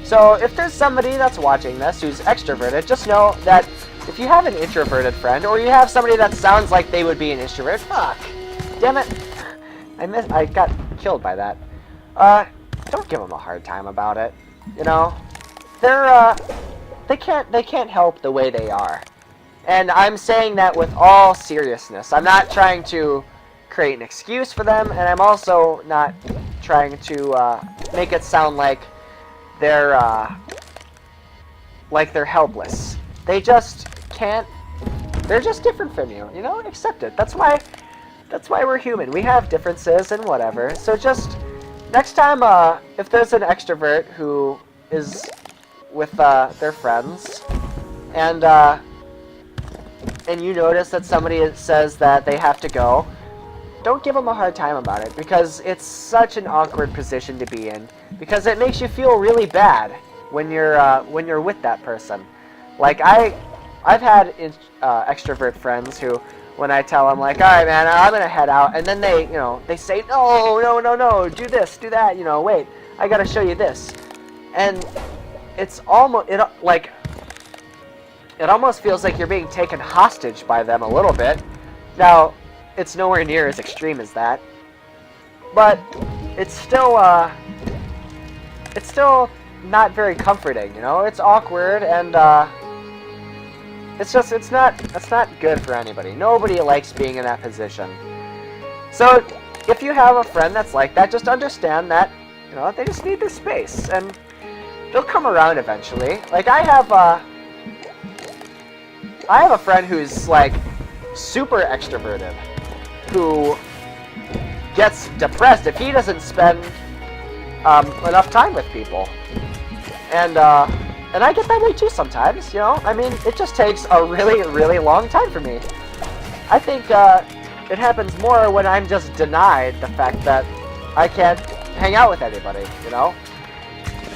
So if there's somebody that's watching this who's extroverted, just know that if you have an introverted friend, or you have somebody that sounds like they would be an introvert, fuck, damn it, I got killed by that. Don't give them a hard time about it. You know, they can't help the way they are. And I'm saying that with all seriousness. I'm not trying to create an excuse for them, and I'm also not trying to make it sound like they're helpless. They just can't. They're just different from you. You know, accept it. That's why we're human. We have differences and whatever. So just next time, if there's an extrovert who is with their friends, and you notice that somebody says that they have to go, don't give them a hard time about it, because it's such an awkward position to be in, because it makes you feel really bad when you're with that person. Like I've had extrovert friends who, when I tell them like, all right, man, I'm gonna head out, and then they say, no, do this, do that, wait, I gotta show you this, and it's almost it almost feels like you're being taken hostage by them a little bit. Now, it's nowhere near as extreme as that, but it's still not very comforting. It's awkward, and it's not good for anybody. Nobody likes being in that position. So if you have a friend that's like that, just understand that they just need their space, and they'll come around eventually. Like I have a friend who's like super extroverted, who gets depressed if he doesn't spend enough time with people, and I get that way too sometimes. I mean, it just takes a really, really long time for me. I think it happens more when I'm just denied the fact that I can't hang out with anybody.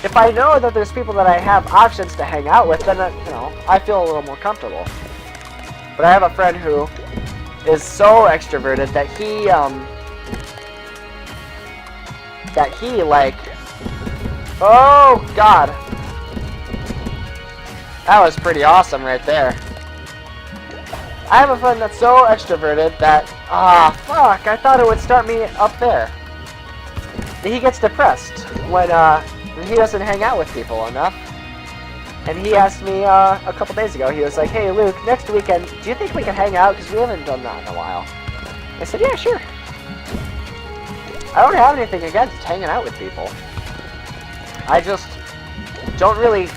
If I know that there's people that I have options to hang out with, then I feel a little more comfortable. But I have a friend who is so extroverted that he like, oh god, that was pretty awesome right there. I have a friend that's so extroverted that, fuck, I thought it would start me up there. He gets depressed when he doesn't hang out with people enough. And he asked me a couple days ago, he was like, hey Luke, next weekend, do you think we can hang out? Because we haven't done that in a while. I said, yeah, sure. I don't have anything against hanging out with people. I just don't really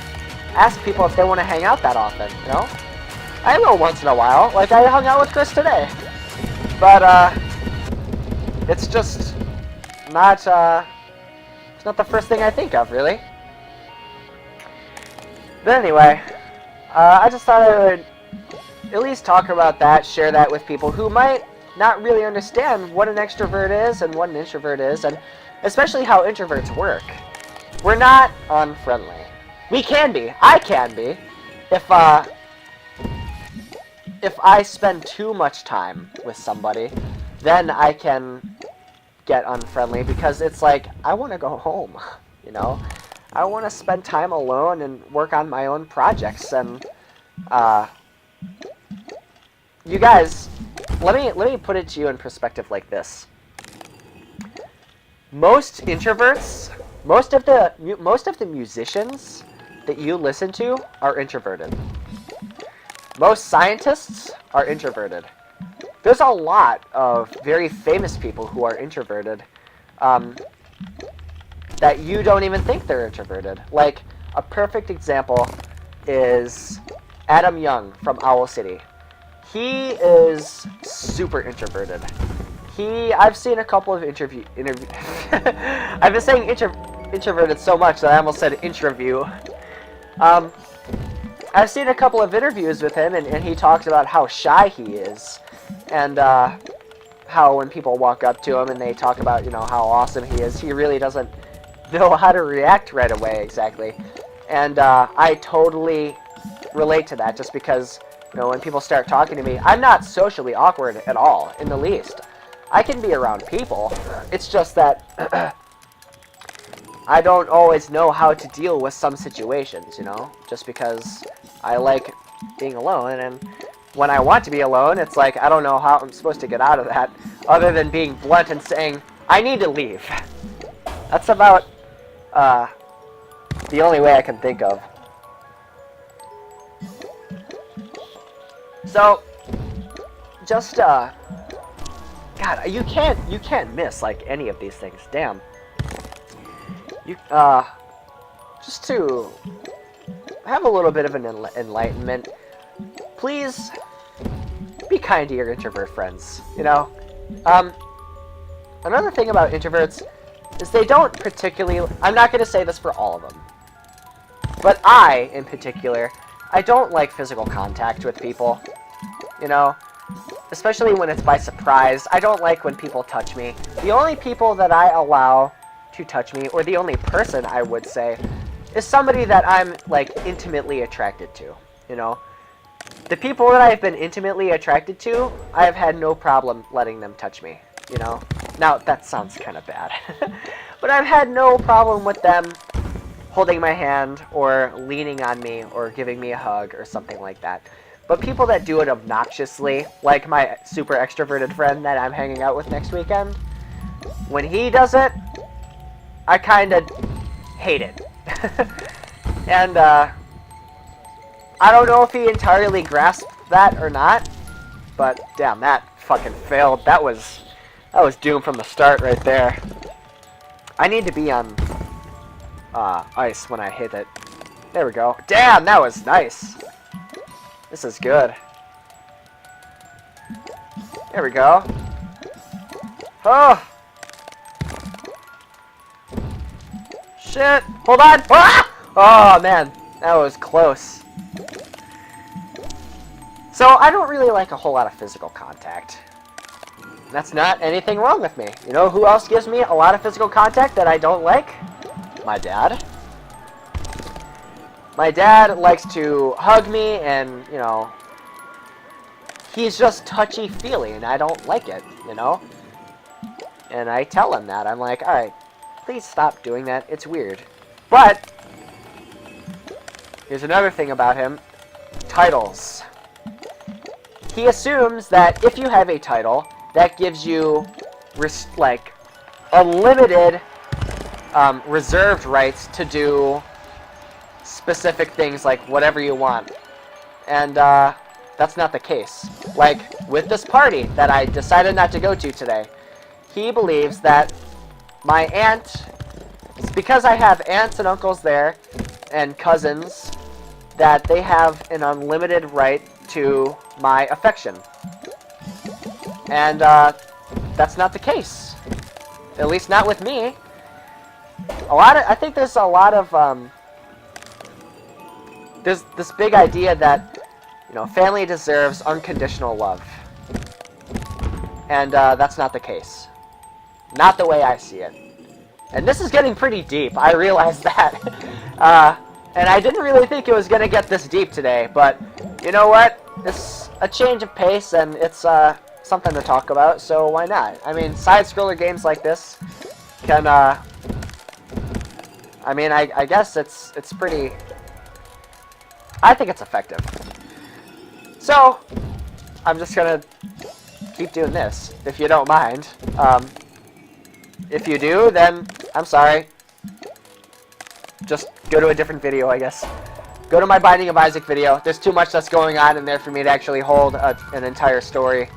ask people if they want to hang out that often, I will once in a while, like I hung out with Chris today. But, it's just not, it's not the first thing I think of, really. But anyway, I just thought I would at least talk about that, share that with people who might not really understand what an extrovert is and what an introvert is, and especially how introverts work. We're not unfriendly. We can be. I can be. If I spend too much time with somebody, then I can get unfriendly, because it's like, I want to go home, I want to spend time alone and work on my own projects, and you guys, let me put it to you in perspective like this. Most introverts, most of the musicians that you listen to are introverted. Most scientists are introverted. There's a lot of very famous people who are introverted, that you don't even think they're introverted. Like, a perfect example is Adam Young from Owl City. He is super introverted. I've seen a couple of interview. I've been saying introverted so much that I almost said interview. I've seen a couple of interviews with him, and he talks about how shy he is, and how when people walk up to him and they talk about how awesome he is, he really doesn't know how to react right away exactly. And I totally relate to that, just because when people start talking to me, I'm not socially awkward at all, in the least. I can be around people. It's just that I don't always know how to deal with some situations, you know? Just because I like being alone, and when I want to be alone, it's like, I don't know how I'm supposed to get out of that, other than being blunt and saying, I need to leave. That's about, the only way I can think of. So, just, God, you can't miss, like, any of these things, damn. You, just to have a little bit of an enlightenment, please be kind to your introvert friends, you know? Another thing about introverts is they don't particularly, I'm not going to say this for all of them, but I, in particular, I don't like physical contact with people, you know? Especially when it's by surprise. I don't like when people touch me. The only people that I allow to touch me, or the only person I would say, is somebody that I'm, like, intimately attracted to, you know? The people that I've been intimately attracted to, I have had no problem letting them touch me, you know? Now, that sounds kind of bad. But I've had no problem with them holding my hand, or leaning on me, or giving me a hug, or something like that. But people that do it obnoxiously, like my super extroverted friend that I'm hanging out with next weekend, when he does it, I kind of hate it. And, I don't know if he entirely grasped that or not, but damn, that fucking failed. That was doomed from the start right there. I need to be on ice when I hit it. There we go. Damn, that was nice. This is good. There we go. Oh! Shit! Hold on! Ah! Oh, man. That was close. So, I don't really like a whole lot of physical contact. That's not anything wrong with me. You know who else gives me a lot of physical contact that I don't like? My dad. My dad likes to hug me, and, you know, he's just touchy-feely, and I don't like it, you know? And I tell him that. I'm like, alright, please stop doing that. It's weird. But, here's another thing about him. Titles. He assumes that if you have a title, that gives you, like, unlimited, reserved rights to do specific things, like whatever you want. And, that's not the case. Like, with this party that I decided not to go to today, he believes that my aunt, it's because I have aunts and uncles there, and cousins, that they have an unlimited right to my affection. And, that's not the case. At least not with me. I think there's a lot of, there's this big idea that, you know, family deserves unconditional love. And, that's not the case. Not the way I see it. And this is getting pretty deep, I realize that. And I didn't really think it was gonna get this deep today, but, you know what? It's a change of pace, and it's, something to talk about, so why not? I mean, side-scroller games like this can, I mean, I guess it's pretty... I think it's effective. So, I'm just gonna keep doing this, if you don't mind. If you do, then I'm sorry. Just go to a different video, I guess. Go to my Binding of Isaac video. There's too much that's going on in there for me to actually hold an entire story.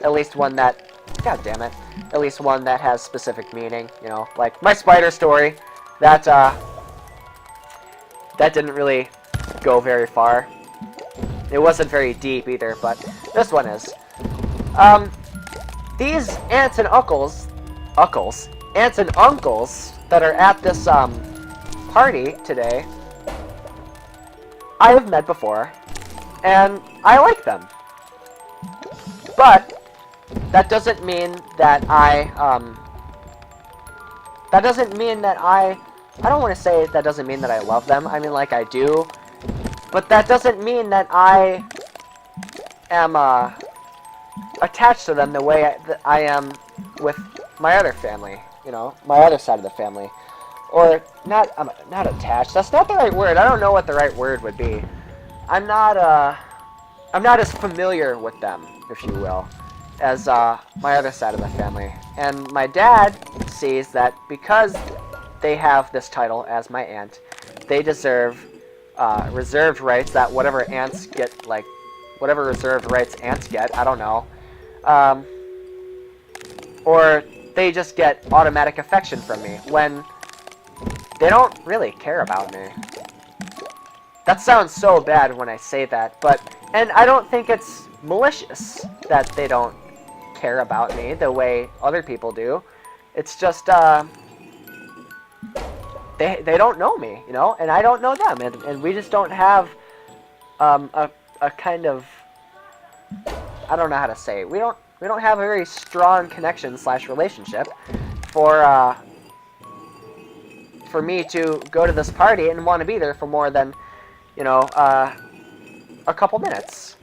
At least one that... God damn it. At least one that has specific meaning, you know. Like, my spider story. That didn't really go very far. It wasn't very deep either, but this one is. These aunts and uncles that are at this, party today, I have met before, and I like them. But, that doesn't mean that I don't want to say that doesn't mean that I love them. I mean, like, I do. But that doesn't mean that I am, attached to them the way I am with my other family, you know, my other side of the family. or not. I'm not attached. That's not the right word. I don't know what the right word would be. I'm not as familiar with them, if you will, as my other side of the family. And my dad sees that because they have this title as my aunt, they deserve reserved rights that whatever aunts get, like whatever reserved rights aunts get. I don't know. Or they just get automatic affection from me when they don't really care about me. That sounds so bad when I say that, and I don't think it's malicious that they don't care about me the way other people do. It's just, they don't know me, you know, and I don't know them, and we just don't have, a kind of, I don't know how to say it. We don't have a very strong connection / relationship for me to go to this party and want to be there for more than, you know, a couple minutes.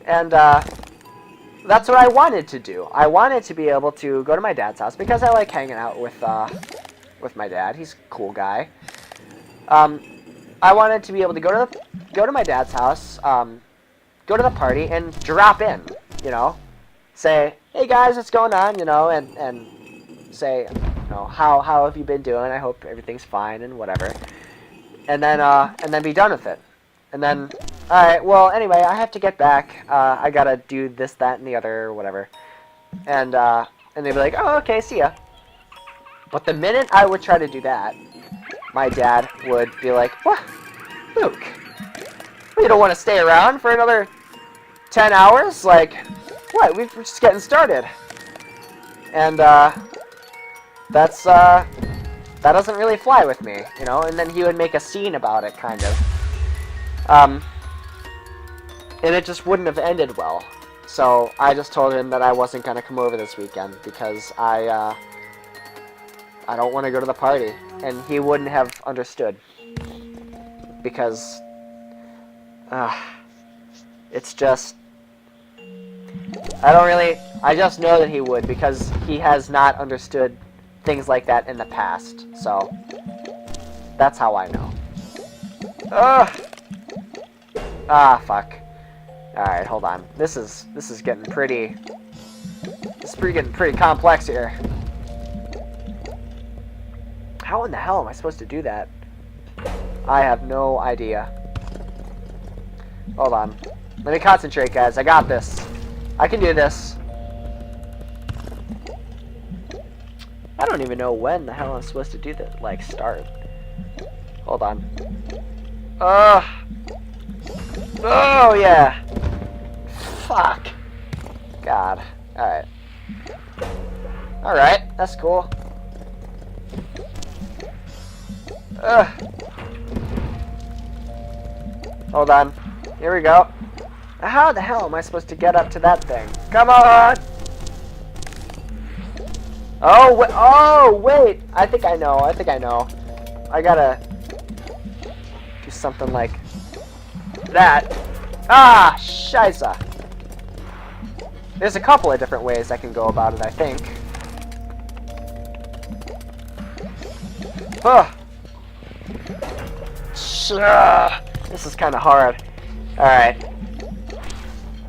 And that's what I wanted to do. I wanted to be able to go to my dad's house because I like hanging out with my dad. He's a cool guy. I wanted to be able to go to my dad's house, go to the party, and drop in, you know, say, hey guys, what's going on, you know, and say, you know, how have you been doing? I hope everything's fine and whatever. And then be done with it. And then, alright, well, anyway, I have to get back. I gotta do this, that, and the other, whatever. And they'd be like, oh, okay, see ya. But the minute I would try to do that, my dad would be like, what? Luke, you don't want to stay around for another 10 hours? Like, what? We're just getting started. And, that doesn't really fly with me, you know? And then he would make a scene about it, kind of. And it just wouldn't have ended well. So I just told him that I wasn't going to come over this weekend because I don't want to go to the party. And he wouldn't have understood. Because, it's just, I just know that he would because he has not understood things like that in the past. So, that's how I know. Fuck. Alright, hold on. This is getting pretty... getting pretty complex here. How in the hell am I supposed to do that? I have no idea. Hold on. Let me concentrate, guys. I got this. I can do this. I don't even know when the hell I'm supposed to do this. Like, start. Hold on. Oh, yeah. Fuck. God. Alright. Alright, that's cool. Hold on. Here we go. How the hell am I supposed to get up to that thing? Come on! Oh, wait! I think I know. I gotta do something like that. Ah, scheisse. There's a couple of different ways I can go about it, I think. This is kind of hard. Alright.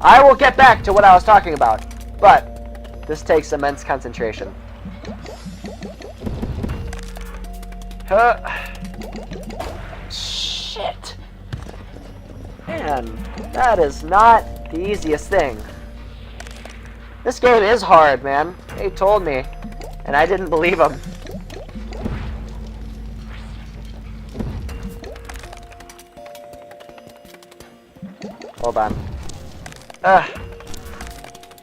I will get back to what I was talking about, but this takes immense concentration. Shit. Man, that is not the easiest thing. This game is hard, man. They told me, and I didn't believe them. Hold on.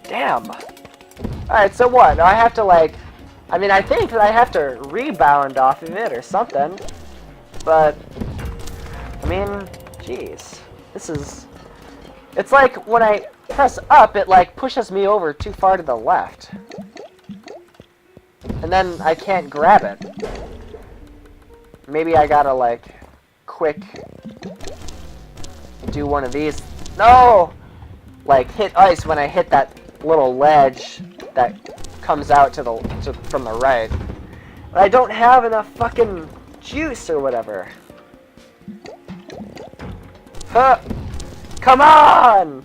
Damn. Alright, so what? Do I have to, like... I mean, I think that I have to rebound off of it or something. But... I mean, jeez. This is... It's like when I press up, it, like, pushes me over too far to the left. And then I can't grab it. Maybe I gotta, like, quick... do one of these... No! Like, hit ice when I hit that little ledge that comes out from the right. But I don't have enough fucking juice or whatever. Huh! Come on!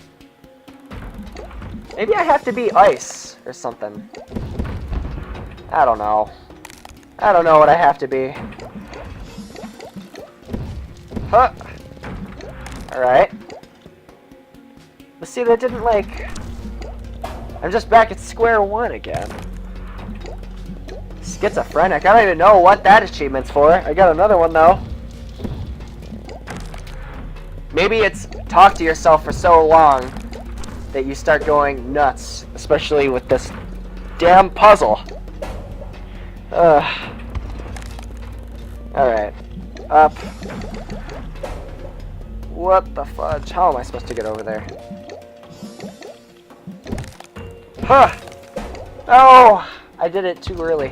Maybe I have to be ice or something. I don't know. I don't know what I have to be. Huh! Alright. But see, that didn't, like... I'm just back at square one again. Schizophrenic. I don't even know what that achievement's for. I got another one, though. Maybe it's talk to yourself for so long that you start going nuts. Especially with this damn puzzle. Alright. Up. What the fudge? How am I supposed to get over there? Huh! Oh! I did it too early.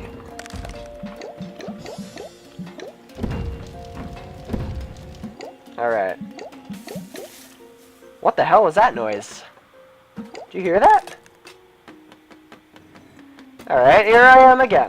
Alright. What the hell was that noise? Did you hear that? Alright, here I am again.